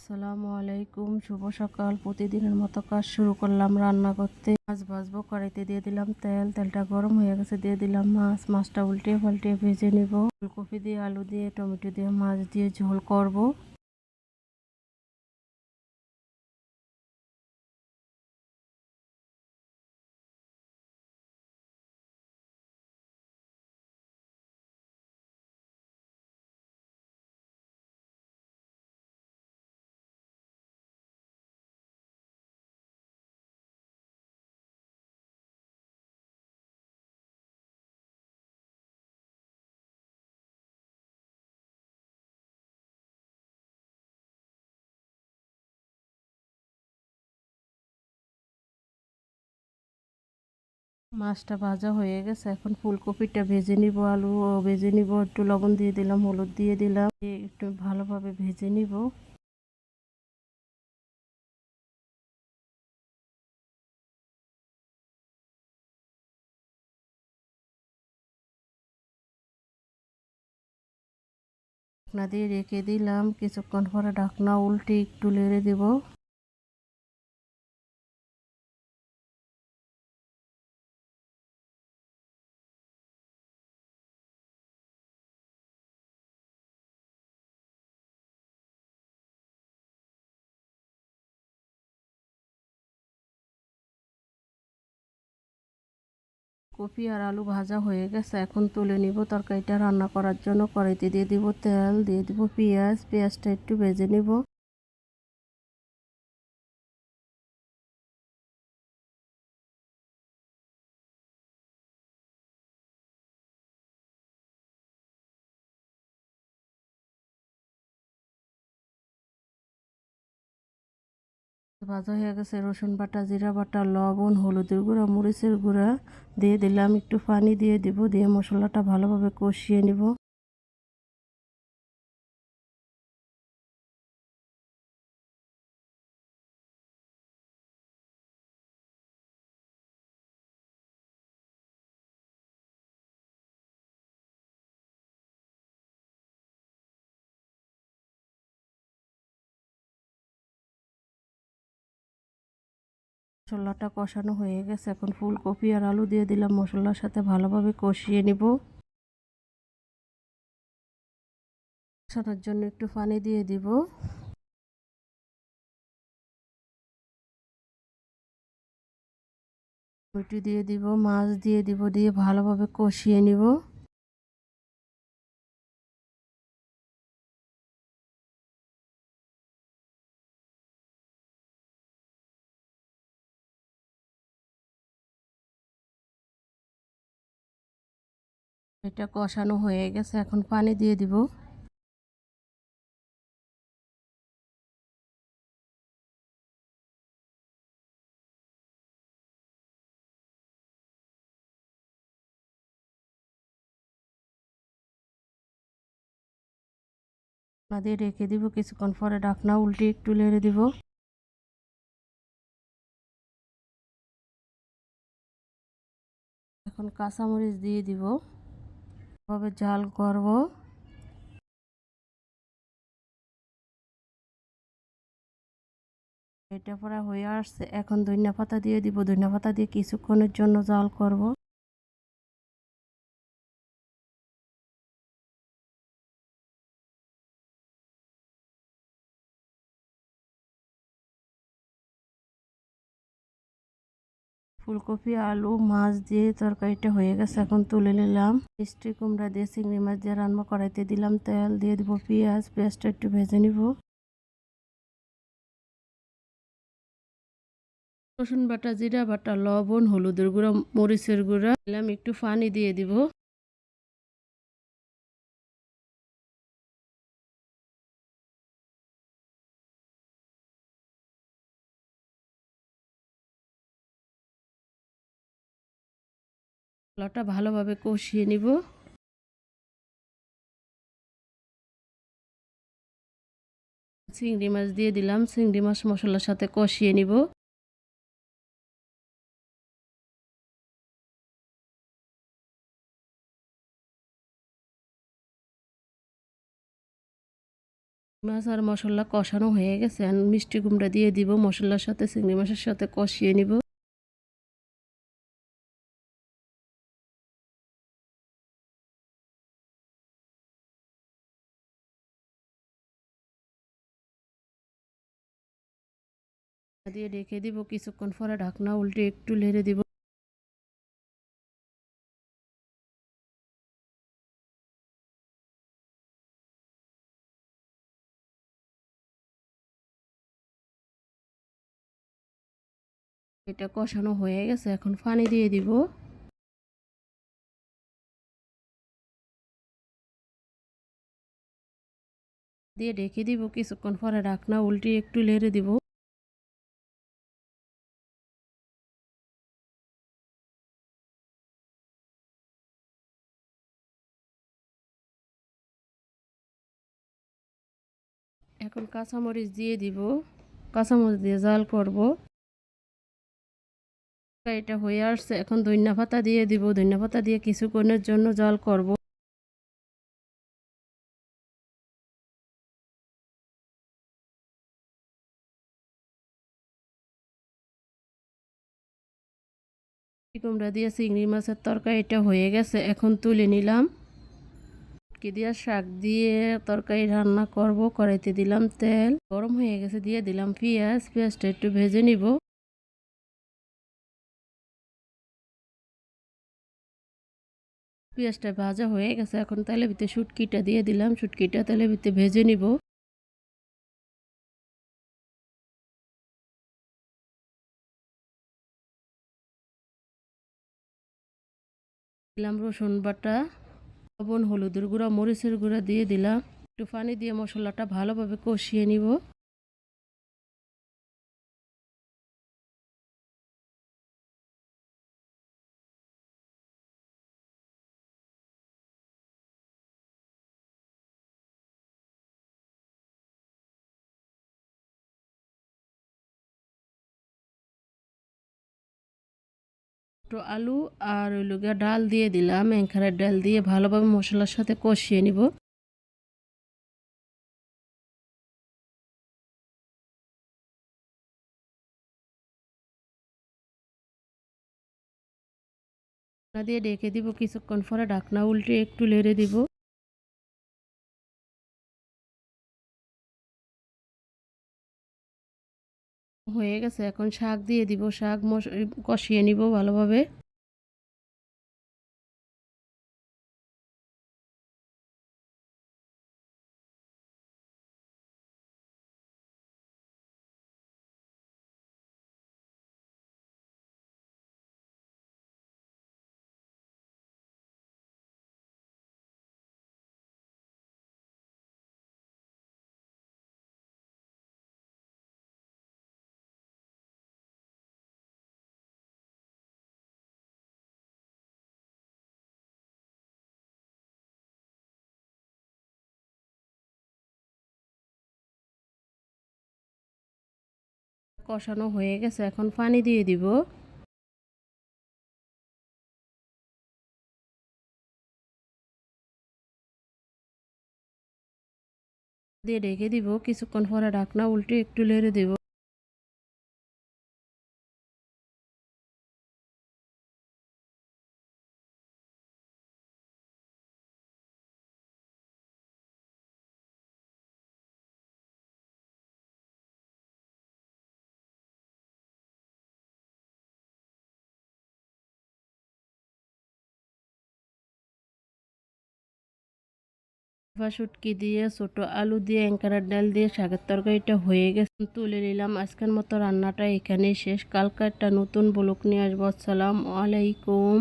আসসালামু আলাইকুম, শুভ সকাল। প্রতিদিনের মতো কাজ শুরু করলাম রান্না করতে। মাছ ভাজবো, কড়াইতে দিয়ে দিলাম তেল। তেলটা গরম হয়ে গেছে, দিয়ে দিলাম মাছটা উল্টিয়ে পাল্টিয়ে ভেজে নিব। ফুলকপি দিয়ে, আলু দিয়ে, টমেটো দিয়ে, মাছ দিয়ে ঝোল করব। মাছটা ভাজা হয়ে গেছে, এখন ফুলকপিটা ভেজে নিব, আলু ভেজে নিব। একটু লবণ দিয়ে দিলাম, হলুদ দিয়ে দিলাম, দিয়ে একটু ভালোভাবে ভেজে নিব। ঢাকনা দিয়ে রেখে দিলাম, কিছুক্ষণ পরে ঢাকনা উল্টে একটু নেড়ে দেব। কপি আর আলু ভাজা হয়ে গেছে, এখন তুলে নিব। তরকারিটা রান্না করার জন্য কড়াইতে দিয়ে দিব তেল, দিয়ে দিব পেঁয়াজটা একটু ভেজে নিব। ভাজা হয়ে গেছে, রসুন বাটা, জিরা বাটা, লবণ, হলুদের গুঁড়া, মরিচের গুঁড়া দিয়ে দিলাম। একটু পানি দিয়ে দিব, দিয়ে মশলাটা ভালোভাবে কষিয়ে নিব। মশলাটা কষানো হয়ে গেছে, এখন ফুলকপি আর আলু দিয়ে দিলাম, মশলার সাথে ভালোভাবে কষিয়ে নিব। কষানোর জন্য একটু পানি দিয়ে দিব। টমেটো দিয়ে দিব, মাছ দিয়ে দিব, দিয়ে ভালোভাবে কষিয়ে নিব। এটা কষানো হয়ে গেছে, এখন পানি দিয়ে দিব। ঢাকনা দিয়ে রেখে দিব, কিছুক্ষণ পরে ঢাকনা উল্টে একটু নেড়ে দিব। এখন কাঁচামরিচ দিয়ে দিব, ভাবে ঝাল করব। এটা পরে হয়ে আসছে, এখন ধনিয়া পাতা দিয়ে দিব। ধনিয়া পাতা দিয়ে কিছুক্ষণের জন্য জাল করব। ফুলকপি, আলু, মাছ দিয়ে তরকারিটা হয়ে গেছে, এখন তুলে নিলাম। মিষ্টি কুমড়া দিয়ে, চিংড়ি মাছ দিয়ে রান্না কড়াইতে দিলাম তেল, দিয়ে দিব পেঁয়াজটা একটু ভেজে নিব। রসুন বাটা, জিরা বাটা, লবণ, হলুদের গুঁড়া, মরিচের গুঁড়া দিলাম, একটু পানি দিয়ে দিব। মশলাটা ভালোভাবে কষিয়ে নিব। চিংড়ি মাছ দিয়ে দিলাম, চিংড়ি মাছ মশলার সাথে কষিয়ে নিব। মাছ আর মশলা কষানো হয়ে গেছে, আর মিষ্টি কুমড়া দিয়ে দিব, মশলার সাথে চিংড়ি মাছের সাথে কষিয়ে নিব। দিয়ে ঢেকে দিব, কিছুক্ষণ পরে ঢাকনা উল্টে একটু নেড়ে দিব। এটা কষানো হয়ে গেছে, এখন পানি দিয়ে দিব। দিয়ে ঢেকে দিব, কিছুক্ষণ পরে ঢাকনা উল্টে একটু নেড়ে দিব। এখন কাঁচামরিচ দিয়ে দিব, কাঁচামরিচ দিয়ে জাল করব। এটা হয়ে আসছে, এখন ধনিয়া পাতা দিয়ে দিব, ধনিয়া পাতা দিয়ে কিছুক্ষণের জন্য জাল করব। কুমড়া দিয়ে চিংড়ি মাছের তরকারি এটা হয়ে গেছে, এখন তুলে নিলাম। কি দিয়ে শাক দিয়ে তরকারি রান্না করব। কড়াইতে দিলাম তেল, গরম হয়ে গেছে, দিয়ে দিলাম পেঁয়াজ, পেঁয়াজটা একটু ভেজে নিব। পেঁয়াজটা ভাজা হয়ে গেছে, এখন তেলের ভিতরে শুটকিটা দিয়ে দিলাম, শুটকিটা তেলের ভিতরে ভেজে নিব। দিলাম রসুন বাটা, লবণ, হলুদের গুঁড়া, মরিচের গুঁড়া দিয়ে দিলাম। একটু পানি দিয়ে মশলাটা ভালোভাবে কষিয়ে নিব। একটু আলু আর ওই লগে ডাল দিয়ে দিলাম, এঁখারের ডাল দিয়ে ভালোভাবে মশলার সাথে কষিয়ে নিব। দিয়ে ঢেকে দিব, কিছুক্ষণ পরে ঢাকনা উল্টে একটু নেড়ে দিব। হয়ে গেছে, এখন শাক দিয়ে দিব, শাক কষিয়ে নিব ভালোভাবে। কষানো হয়ে গেছে, এখন পানি দিয়ে দিব। দিয়ে ঢেকে দিব, কিছুক্ষণ পরে ঢাকনা উল্টে একটু নেড়ে দিব। শুটকি দিয়ে, ছোট আলু দিয়ে, এঁকারার ডাল দিয়ে শাকের তরকারিটা হয়ে গেছে, তুলে নিলাম। আজকের মতো রান্নাটা এখানেই শেষ। কালকে একটা নতুন ব্লগ নিয়ে আসবো। আসসালামু আলাইকুম।